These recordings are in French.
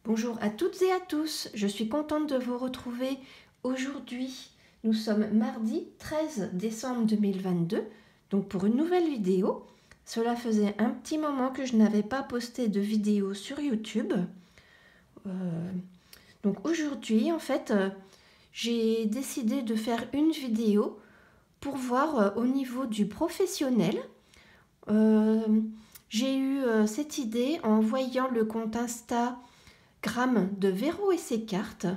Bonjour à toutes et à tous, je suis contente de vous retrouver aujourd'hui. Nous sommes mardi 13 décembre 2022, donc pour une nouvelle vidéo. Cela faisait un petit moment que je n'avais pas posté de vidéo sur YouTube. Donc aujourd'hui, en fait, j'ai décidé de faire une vidéo pour voir au niveau du professionnel. J'ai eu cette idée en voyant le compte Instagram de Véro et ses cartes,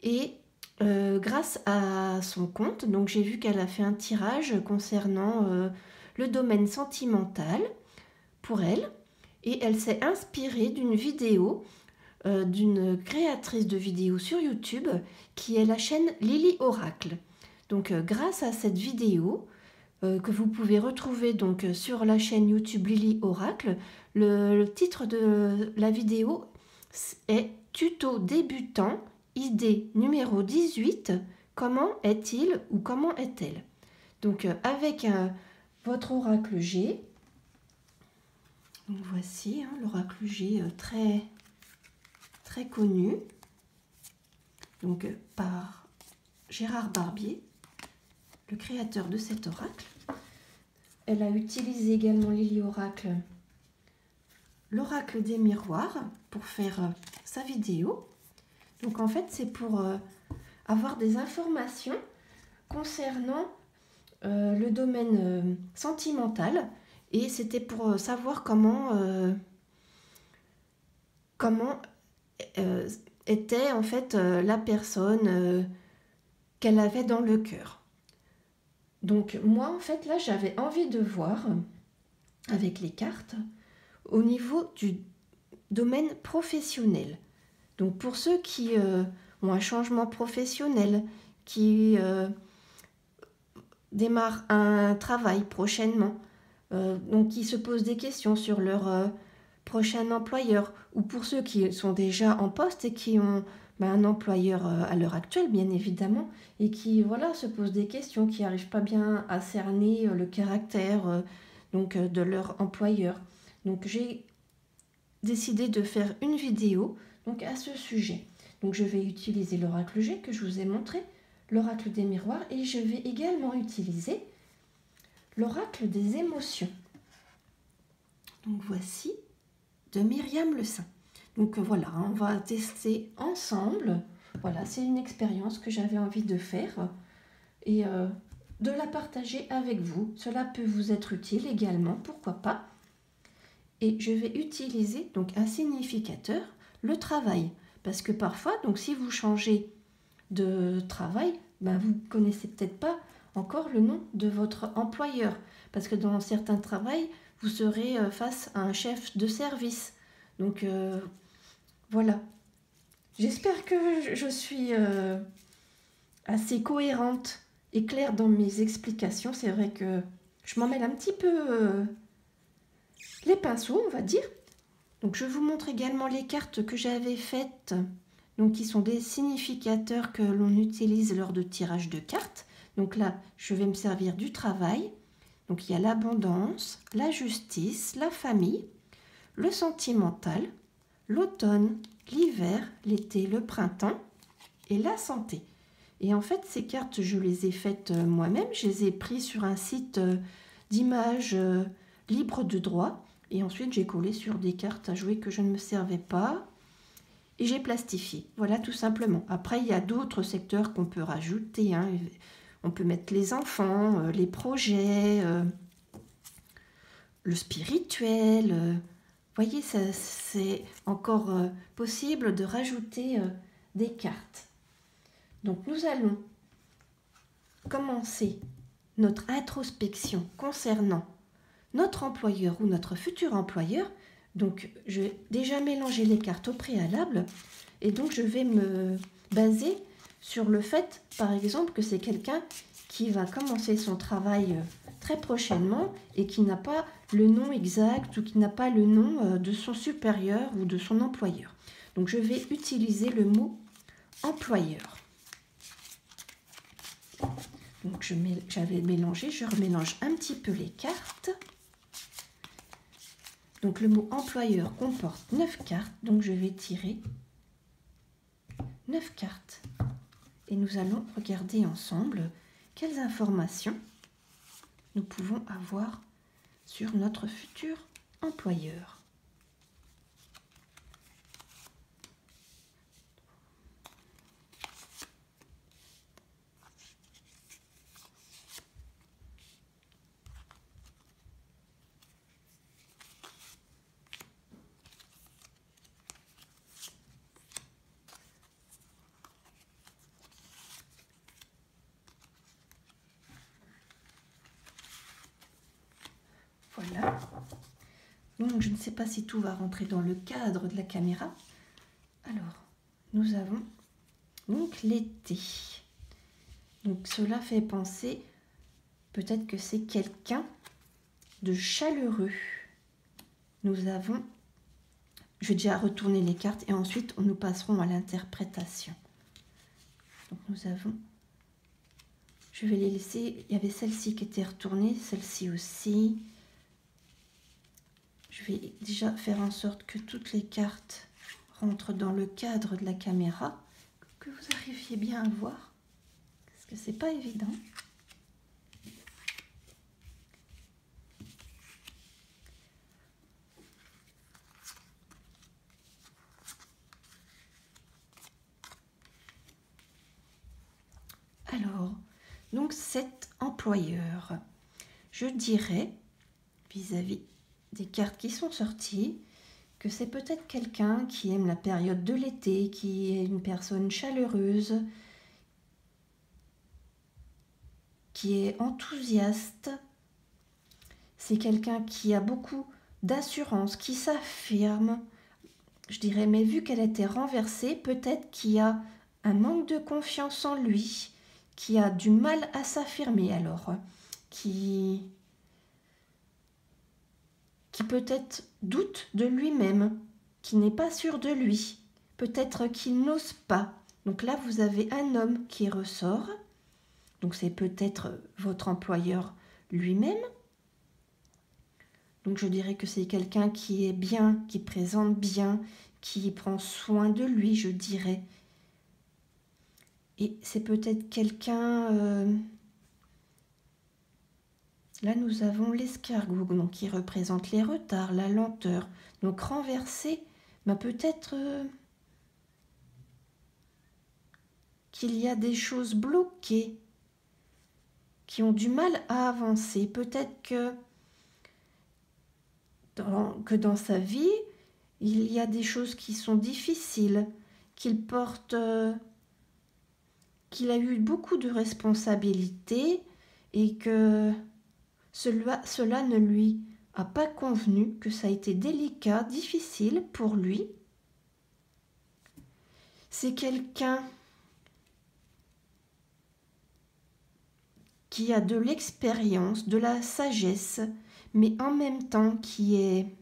et grâce à son compte, donc j'ai vu qu'elle a fait un tirage concernant le domaine sentimental pour elle, et elle s'est inspirée d'une vidéo d'une créatrice de vidéos sur YouTube qui est la chaîne Lily Oracle. Donc grâce à cette vidéo que vous pouvez retrouver donc sur la chaîne YouTube Lily Oracle, le titre de la vidéo est Tuto débutant, idée numéro 18, comment est-il ou comment est-elle? Donc avec votre oracle G, donc voici l'oracle G très connu, donc par Gérard Barbier, le créateur de cet oracle. Elle a utilisé également Lily Oracle, l'oracle des miroirs, pour faire sa vidéo. Donc en fait, c'est pour avoir des informations concernant le domaine sentimental, et c'était pour savoir comment était en fait la personne qu'elle avait dans le cœur. Donc moi en fait là j'avais envie de voir avec les cartes au niveau du domaine professionnel. Donc pour ceux qui ont un changement professionnel, qui démarrent un travail prochainement, donc qui se posent des questions sur leur prochain employeur, ou pour ceux qui sont déjà en poste et qui ont un employeur à l'heure actuelle bien évidemment, et qui se posent des questions, qui n'arrivent pas bien à cerner le caractère de leur employeur. Donc j'ai décidé de faire une vidéo à ce sujet. Donc je vais utiliser l'oracle G que je vous ai montré, l'oracle des miroirs, et je vais également utiliser l'oracle des émotions. Donc voici de Myriam Le Saint. Donc voilà, on va tester ensemble. Voilà, c'est une expérience que j'avais envie de faire et de la partager avec vous. Cela peut vous être utile également, pourquoi pas. Et je vais utiliser donc un significateur, le travail. Parce que parfois, donc si vous changez de travail, vous ne connaissez peut-être pas encore le nom de votre employeur. Parce que dans certains travails, vous serez face à un chef de service. Donc voilà. J'espère que je suis assez cohérente et claire dans mes explications. C'est vrai que je m'en mêle un petit peu les pinceaux, on va dire. Donc je vous montre également les cartes que j'avais faites, donc qui sont des significateurs que l'on utilise lors de tirage de cartes. Donc là, je vais me servir du travail. Donc il y a l'abondance, la justice, la famille, le sentimental, l'automne, l'hiver, l'été, le printemps et la santé. Et en fait, ces cartes, je les ai faites moi-même. Je les ai prises sur un site d'images libre de droit. Et ensuite, j'ai collé sur des cartes à jouer que je ne me servais pas. Et j'ai plastifié. Voilà, tout simplement. Après, il y a d'autres secteurs qu'on peut rajouter. On peut mettre les enfants, les projets, le spirituel. Vous voyez, c'est encore possible de rajouter des cartes. Donc, nous allons commencer notre introspection concernant notre employeur ou notre futur employeur. Donc, je vais déjà mélanger les cartes au préalable, et donc je vais me baser sur le fait, par exemple, que c'est quelqu'un qui va commencer son travail très prochainement et qui n'a pas le nom exact ou qui n'a pas le nom de son supérieur ou de son employeur. Donc, je vais utiliser le mot employeur. Donc, j'avais mélangé, je remélange un petit peu les cartes. Donc le mot employeur comporte 9 cartes, donc je vais tirer 9 cartes. Et nous allons regarder ensemble quelles informations nous pouvons avoir sur notre futur employeur. Voilà. Donc, je ne sais pas si tout va rentrer dans le cadre de la caméra. Alors, nous avons donc l'été. Donc, cela fait penser peut-être que c'est quelqu'un de chaleureux. Nous avons... Je vais déjà retourner les cartes et ensuite nous passerons à l'interprétation. Donc, nous avons... Je vais les laisser... Il y avait celle-ci qui était retournée, celle-ci aussi... Je vais déjà faire en sorte que toutes les cartes rentrent dans le cadre de la caméra, que vous arriviez bien à voir, parce que c'est pas évident. Alors, donc cet employeur, je dirais, vis-à-vis des cartes qui sont sorties, que c'est peut-être quelqu'un qui aime la période de l'été, qui est une personne chaleureuse, qui est enthousiaste. C'est quelqu'un qui a beaucoup d'assurance, qui s'affirme. Je dirais, mais vu qu'elle était renversée, peut-être qu'il y a un manque de confiance en lui, qui a du mal à s'affirmer alors, qui peut-être doute de lui-même, qui n'est pas sûr de lui, peut-être qu'il n'ose pas. Donc là, vous avez un homme qui ressort, donc c'est peut-être votre employeur lui-même. Donc je dirais que c'est quelqu'un qui est bien, qui présente bien, qui prend soin de lui, je dirais. Et c'est peut-être quelqu'un... Là, nous avons l'escargot, donc qui représente les retards, la lenteur. Donc renversé, ben peut-être qu'il y a des choses bloquées, qui ont du mal à avancer. Peut-être que dans sa vie, il y a des choses qui sont difficiles, qu'il porte, qu'il a eu beaucoup de responsabilités et que cela ne lui a pas convenu, que ça a été délicat, difficile pour lui. C'est quelqu'un qui a de l'expérience, de la sagesse, mais en même temps qui est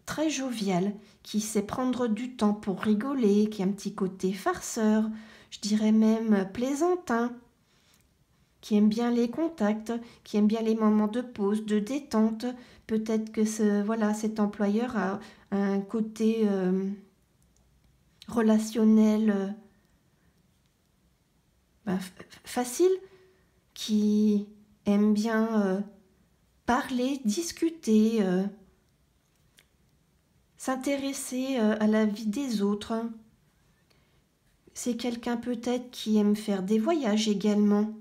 très jovial, qui sait prendre du temps pour rigoler, qui a un petit côté farceur, je dirais même plaisantin, qui aime bien les contacts, qui aime bien les moments de pause, de détente. Peut-être que cet employeur a un côté relationnel facile, qui aime bien parler, discuter, s'intéresser à la vie des autres. C'est quelqu'un peut-être qui aime faire des voyages également,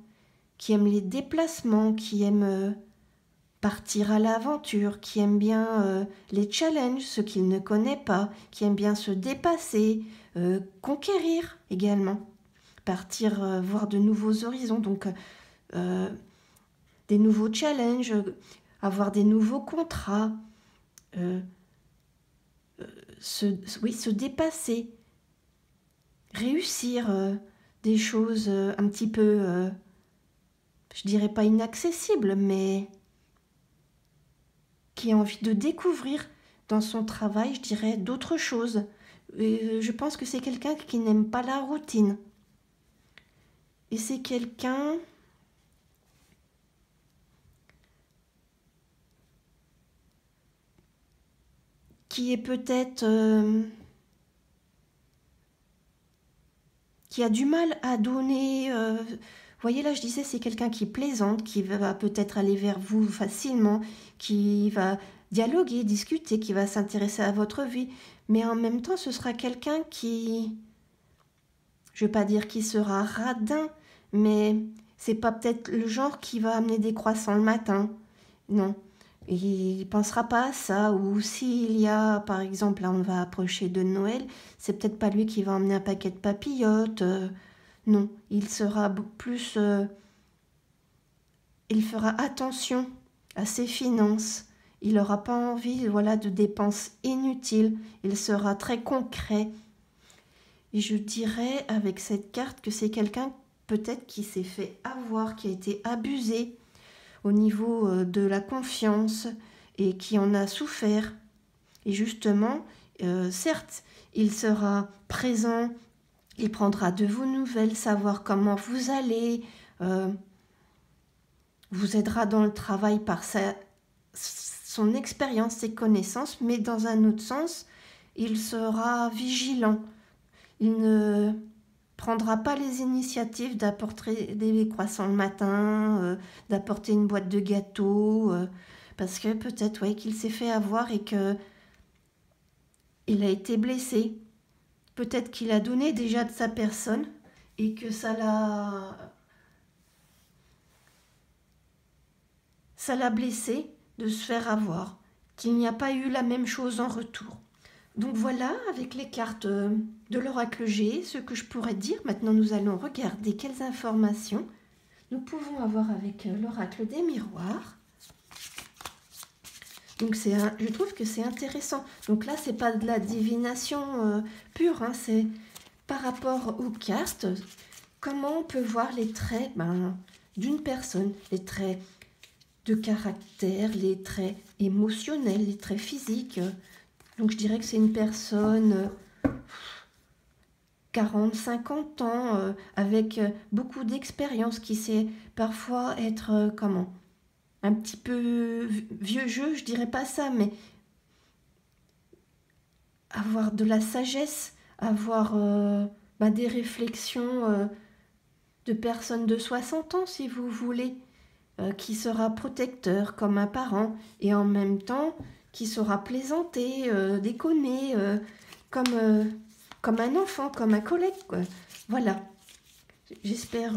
qui aime les déplacements, qui aime partir à l'aventure, qui aime bien les challenges, ce qu'il ne connaît pas, qui aime bien se dépasser, conquérir également, partir voir de nouveaux horizons, donc des nouveaux challenges, avoir des nouveaux contrats, se dépasser, réussir des choses un petit peu, je dirais pas inaccessibles, mais qui a envie de découvrir dans son travail, je dirais, d'autres choses. Et je pense que c'est quelqu'un qui n'aime pas la routine. Et c'est quelqu'un qui est peut-être qui a du mal à donner. Vous voyez, là, je disais, c'est quelqu'un qui plaisante, qui va peut-être aller vers vous facilement, qui va dialoguer, discuter, qui va s'intéresser à votre vie. Mais en même temps, ce sera quelqu'un qui, je ne vais pas dire qui sera radin, mais c'est pas peut-être le genre qui va amener des croissants le matin. Non. Il ne pensera pas à ça. Ou s'il y a, par exemple, là on va approcher de Noël, c'est peut-être pas lui qui va emmener un paquet de papillotes. Non, il sera plus... il fera attention à ses finances. Il n'aura pas envie, voilà, de dépenses inutiles. Il sera très concret. Et je dirais avec cette carte que c'est quelqu'un peut-être qui s'est fait avoir, qui a été abusé au niveau de la confiance et qui en a souffert. Et justement, certes, il sera présent, il prendra de vos nouvelles, savoir comment vous allez, vous aidera dans le travail par son expérience, ses connaissances, mais dans un autre sens, il sera vigilant. Il ne prendra pas les initiatives d'apporter des croissants le matin, d'apporter une boîte de gâteaux, parce que peut-être qu'il s'est fait avoir et qu'il a été blessé. Peut-être qu'il a donné déjà de sa personne et que ça l'a blessé de se faire avoir, qu'il n'y a pas eu la même chose en retour. Donc voilà, avec les cartes de l'oracle G, ce que je pourrais dire. Maintenant, nous allons regarder quelles informations nous pouvons avoir avec l'oracle des miroirs. Donc je trouve que c'est intéressant. Donc là, c'est pas de la divination pure, hein, c'est par rapport aux cartes, comment on peut voir les traits d'une personne, les traits de caractère, les traits émotionnels, les traits physiques. Donc je dirais que c'est une personne 40-50 ans avec beaucoup d'expérience qui sait parfois être un petit peu vieux jeu, je dirais pas ça, mais avoir de la sagesse, avoir des réflexions de personnes de 60 ans si vous voulez, qui sera protecteur comme un parent et en même temps qui saura plaisanter, déconner, comme un enfant, comme un collègue, quoi. Voilà. J'espère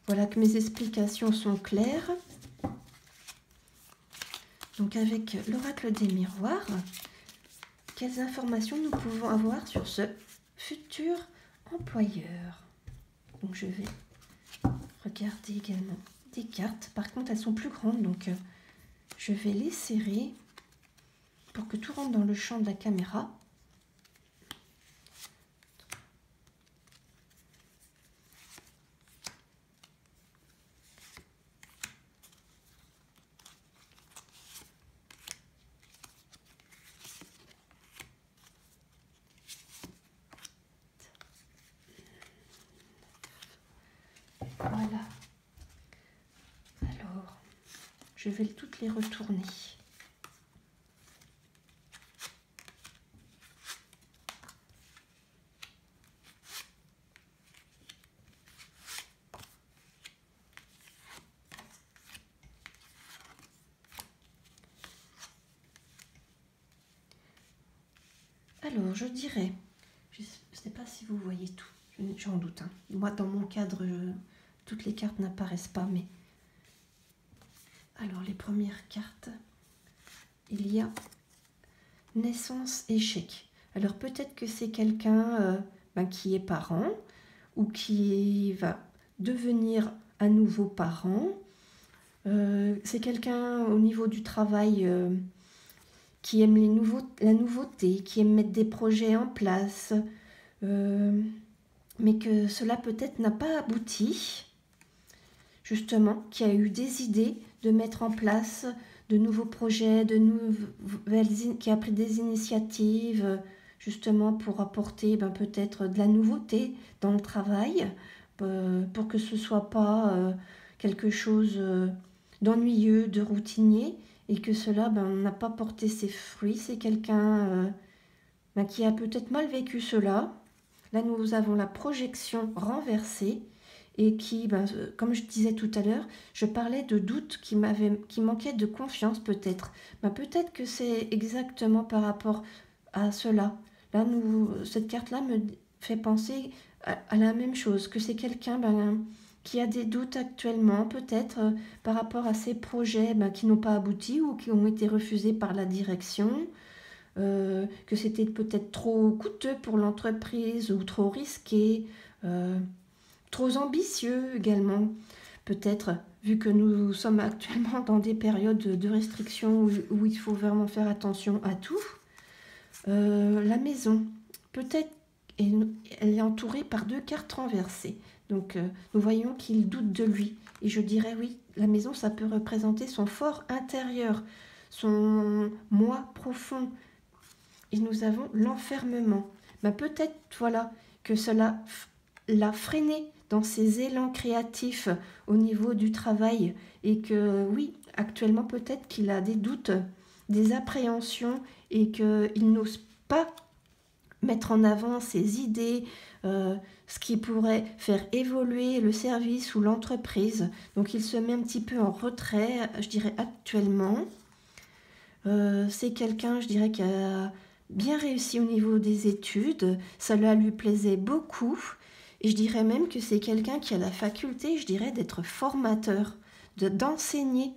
que mes explications sont claires. Donc avec l'oracle des miroirs, quelles informations nous pouvons avoir sur ce futur employeur? Donc je vais regarder également des cartes. Par contre, elles sont plus grandes, donc je vais les serrer pour que tout rentre dans le champ de la caméra. Voilà. Alors, je vais toutes les retourner. Alors, je dirais, je ne sais pas si vous voyez tout, j'en doute. Hein. Moi, dans mon cadre, toutes les cartes n'apparaissent pas, mais... Alors, les premières cartes, il y a naissance, échec. Alors, peut-être que c'est quelqu'un qui est parent ou qui va devenir à nouveau parent. C'est quelqu'un au niveau du travail... qui aime la nouveauté, qui aime mettre des projets en place, mais que cela peut-être n'a pas abouti, justement, qui a eu des idées de mettre en place de nouveaux projets, qui a pris des initiatives, justement, pour apporter peut-être de la nouveauté dans le travail, pour que ce ne soit pas quelque chose d'ennuyeux, de routinier, et que cela n'a pas porté ses fruits. C'est quelqu'un qui a peut-être mal vécu cela, Là, nous avons la projection renversée et qui, ben, comme je disais tout à l'heure, je parlais de doute qui manquait de confiance peut-être. Ben, peut-être que c'est exactement par rapport à cela. Là, cette carte-là me fait penser à la même chose, que c'est quelqu'un ben, qui a des doutes actuellement, peut-être par rapport à ses projets ben, qui n'ont pas abouti ou qui ont été refusés par la direction, que c'était peut-être trop coûteux pour l'entreprise ou trop risqué, trop ambitieux également. Peut-être, vu que nous sommes actuellement dans des périodes de restriction où il faut vraiment faire attention à tout. La maison, peut-être elle est entourée par 2 cartes renversées. Donc nous voyons qu'il doute de lui. Et je dirais oui, la maison, ça peut représenter son fort intérieur, son moi profond. Et nous avons l'enfermement. Ben, peut-être voilà que cela l'a freiné dans ses élans créatifs au niveau du travail et que oui, actuellement peut-être qu'il a des doutes, des appréhensions et qu'il n'ose pas mettre en avant ses idées, ce qui pourrait faire évoluer le service ou l'entreprise. Donc il se met un petit peu en retrait, je dirais actuellement. C'est quelqu'un, je dirais, qui a bien réussi au niveau des études. Cela lui plaisait beaucoup. Et je dirais même que c'est quelqu'un qui a la faculté, je dirais, d'être formateur, d'enseigner,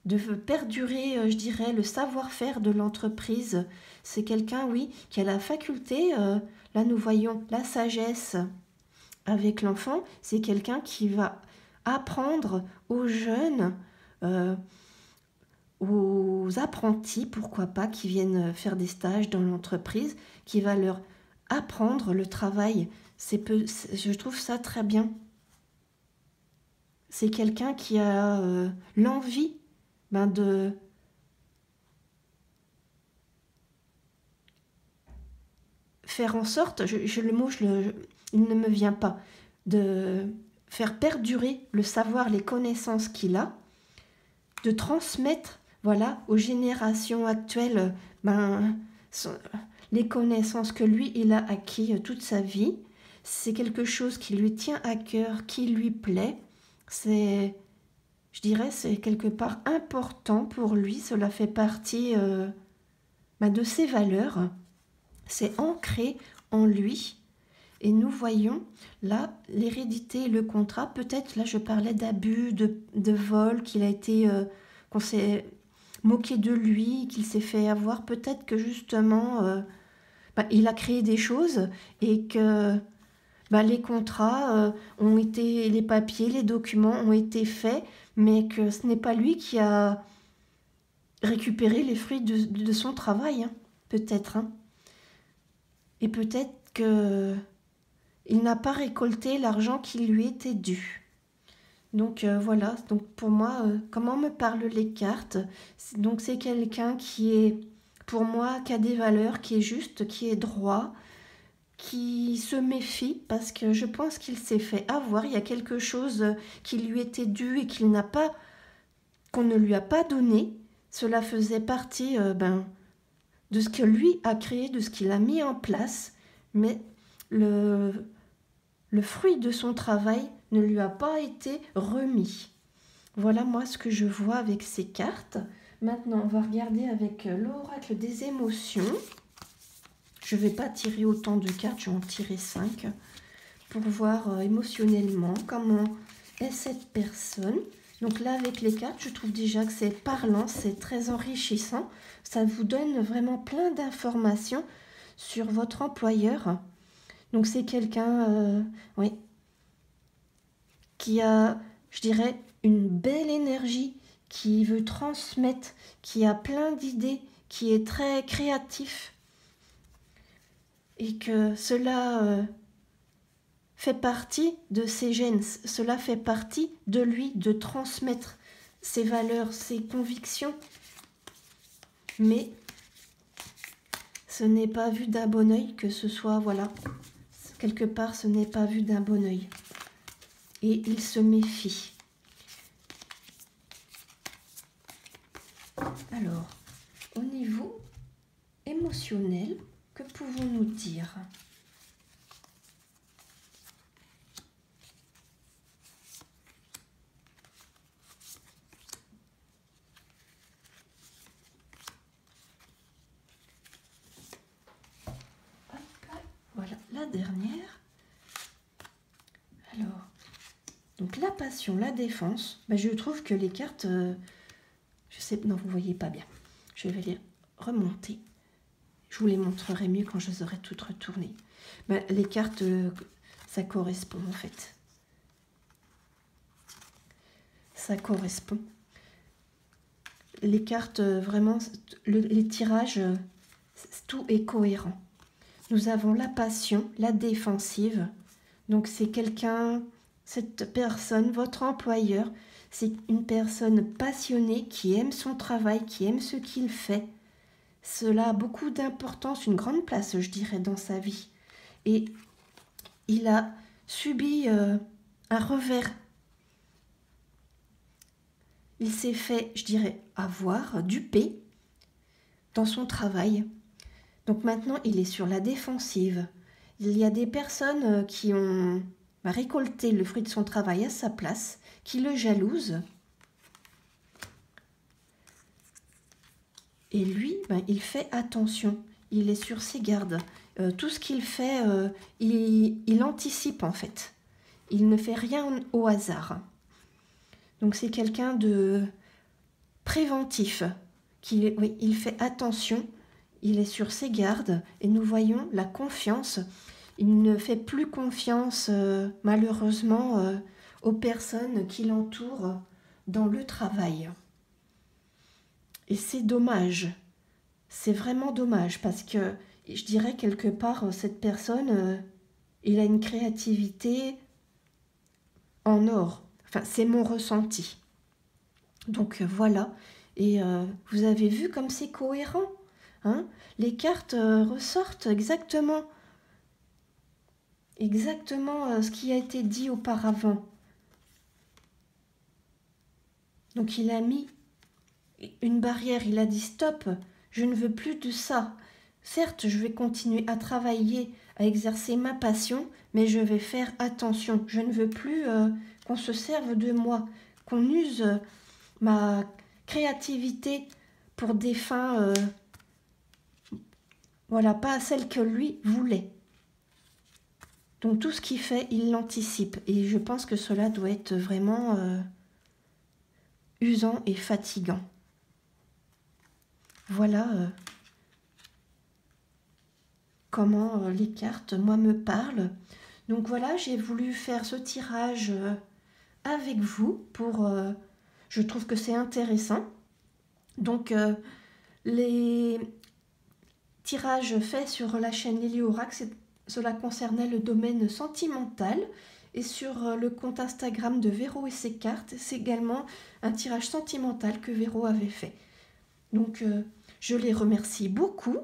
de perdurer, je dirais, le savoir-faire de l'entreprise. C'est quelqu'un, oui, qui a la faculté, là nous voyons la sagesse avec l'enfant, c'est quelqu'un qui va apprendre aux jeunes, aux apprentis, pourquoi pas, qui viennent faire des stages dans l'entreprise, qui va leur apprendre le travail. Je trouve ça très bien. C'est quelqu'un qui a l'envie de faire en sorte, le mot, il ne me vient pas, de faire perdurer le savoir, les connaissances qu'il a, de transmettre voilà, aux générations actuelles les connaissances que lui, il a acquis toute sa vie. C'est quelque chose qui lui tient à cœur, qui lui plaît. Je dirais, c'est quelque part important pour lui. Cela fait partie de ses valeurs. C'est ancré en lui. Et nous voyons là l'hérédité et le contrat. Peut-être, là, je parlais d'abus, de vol, qu'on s'est moqué de lui, qu'il s'est fait avoir. Peut-être que justement, il a créé des choses et que les contrats ont été, les papiers, les documents ont été faits, mais que ce n'est pas lui qui a récupéré les fruits de son travail, hein, peut-être. Hein. Et peut-être que il n'a pas récolté l'argent qui lui était dû. Donc voilà, donc pour moi, comment me parlent les cartes? Donc c'est quelqu'un qui est, pour moi, qui a des valeurs, qui est juste, qui est droit, qui se méfie parce que je pense qu'il s'est fait avoir. Il y a quelque chose qui lui était dû et qu'on ne lui a pas donné. Cela faisait partie de ce que lui a créé, de ce qu'il a mis en place, mais le fruit de son travail ne lui a pas été remis. Voilà moi ce que je vois avec ces cartes. Maintenant, on va regarder avec l'oracle des émotions. Je ne vais pas tirer autant de cartes, je vais en tirer 5 pour voir émotionnellement comment est cette personne. Donc là, avec les cartes, je trouve déjà que c'est parlant, c'est très enrichissant. Ça vous donne vraiment plein d'informations sur votre employeur. Donc c'est quelqu'un oui, qui a, je dirais, une belle énergie, qui veut transmettre, qui a plein d'idées, qui est très créatif. Et que cela fait partie de ses gènes, cela fait partie de lui, de transmettre ses valeurs, ses convictions. Mais ce n'est pas vu d'un bon œil que ce soit, voilà, quelque part ce n'est pas vu d'un bon œil. Et il se méfie. Alors, au niveau émotionnel, que pouvons-nous dire ? la dernière. Alors, donc la passion, la défense, ben, je trouve que les cartes, je sais, non, vous ne voyez pas bien. Je vais les remonter. Je vous les montrerai mieux quand je les aurai toutes retournées. Ben, les cartes, ça correspond en fait. Ça correspond. Les cartes, vraiment, les tirages, tout est cohérent. Nous avons la passion, la défensive. Donc c'est quelqu'un, cette personne, votre employeur, c'est une personne passionnée qui aime son travail, qui aime ce qu'il fait. Cela a beaucoup d'importance, une grande place, je dirais, dans sa vie. Et il a subi un revers. Il s'est fait, je dirais, avoir, duper dans son travail. Donc maintenant, il est sur la défensive. Il y a des personnes qui ont récolté le fruit de son travail à sa place, qui le jalousent. Et lui, il fait attention. Il est sur ses gardes. Tout ce qu'il fait, il anticipe en fait. Il ne fait rien au hasard. Donc c'est quelqu'un de préventif. Oui, il fait attention. Il est sur ses gardes et nous voyons la confiance. Il ne fait plus confiance, malheureusement, aux personnes qui l'entourent dans le travail. Et c'est dommage. C'est vraiment dommage parce que je dirais quelque part, cette personne, il a une créativité en or. Enfin, c'est mon ressenti. Donc voilà. Et vous avez vu comme c'est cohérent. Hein, les cartes ressortent exactement ce qui a été dit auparavant. Donc il a mis une barrière, il a dit stop, je ne veux plus de ça. Certes, je vais continuer à travailler, à exercer ma passion, mais je vais faire attention. Je ne veux plus qu'on se serve de moi, qu'on use ma créativité pour des fins... Voilà, pas celle que lui voulait. Donc tout ce qu'il fait, il l'anticipe. Et je pense que cela doit être vraiment usant et fatigant. Voilà comment les cartes, moi, me parlent. Donc voilà, j'ai voulu faire ce tirage avec vous pour... je trouve que c'est intéressant. Donc les... tirage fait sur la chaîne Lily Oracle, cela concernait le domaine sentimental. Et sur le compte Instagram de Véro et ses cartes, c'est également un tirage sentimental que Véro avait fait. Donc je les remercie beaucoup.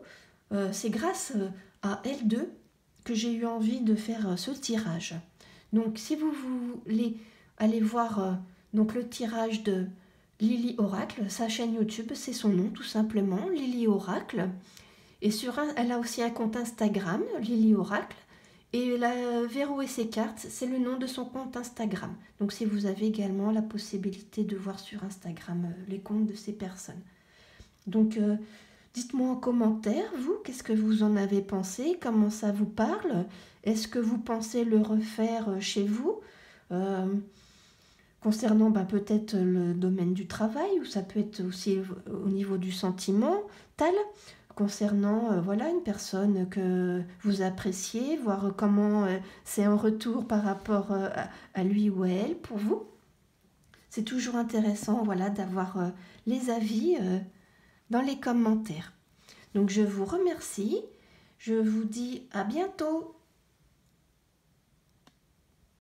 C'est grâce à elles deux que j'ai eu envie de faire ce tirage. Donc si vous voulez aller voir donc le tirage de Lily Oracle, sa chaîne YouTube, c'est son nom tout simplement, Lily Oracle. Et elle a aussi un compte Instagram, Lily Oracle. Et la Véro et ses cartes, c'est le nom de son compte Instagram. Donc si vous avez également la possibilité de voir sur Instagram les comptes de ces personnes. Donc dites-moi en commentaire, vous, qu'est-ce que vous en avez pensé? Comment ça vous parle? Est-ce que vous pensez le refaire chez vous? Concernant peut-être le domaine du travail, ou ça peut être aussi au niveau du sentimental, concernant voilà, une personne que vous appréciez, voir comment c'est en retour par rapport à lui ou à elle pour vous. C'est toujours intéressant voilà, d'avoir les avis dans les commentaires. Donc je vous remercie, je vous dis à bientôt.